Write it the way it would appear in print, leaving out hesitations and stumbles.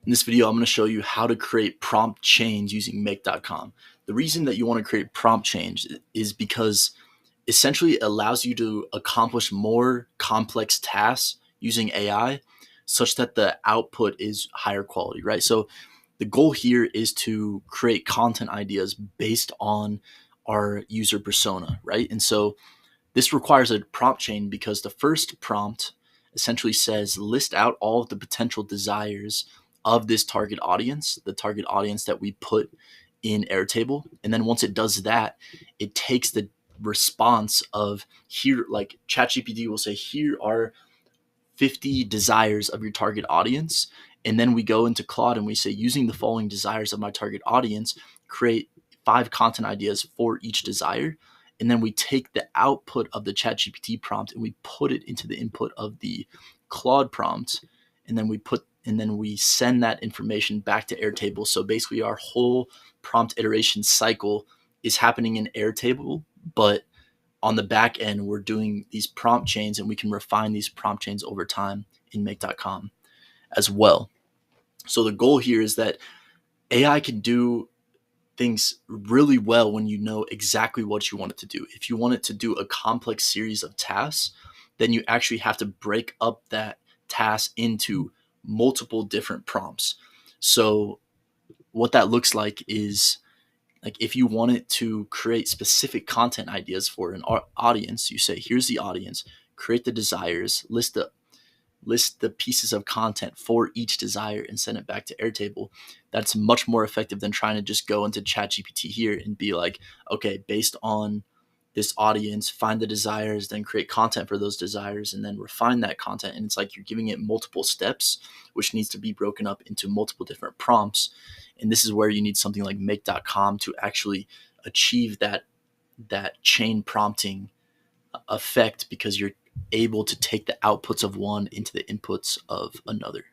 In this video, I'm going to show you how to create prompt chains using make.com. The reason that you want to create prompt chains is because essentially it allows you to accomplish more complex tasks using AI such that the output is higher quality, right? So the goal here is to create content ideas based on our user persona, right? And so this requires a prompt chain because the first prompt essentially says list out all of the potential desires of this target audience, the target audience that we put in Airtable. And then once it does that, it takes the response of here, like ChatGPT will say, here are 50 desires of your target audience. And then we go into Claude and we say, using the following desires of my target audience, create 5 content ideas for each desire. And then we take the output of the ChatGPT prompt and we put it into the input of the Claude prompt. And then we send that information back to Airtable. So basically our whole prompt iteration cycle is happening in Airtable, but on the back end, we're doing these prompt chains and we can refine these prompt chains over time in make.com as well. So the goal here is that AI can do things really well when you know exactly what you want it to do. If you want it to do a complex series of tasks, then you actually have to break up that task into multiple different prompts. So what that looks like is, like, if you want it to create specific content ideas for an audience, you say, here's the audience, create the desires, list the pieces of content for each desire and send it back to Airtable. That's much more effective than trying to just go into ChatGPT here and be like, okay, based on this audience, find the desires, then create content for those desires, and then refine that content. And it's like you're giving it multiple steps, which needs to be broken up into multiple different prompts. And this is where you need something like make.com to actually achieve that chain prompting effect, because you're able to take the outputs of one into the inputs of another.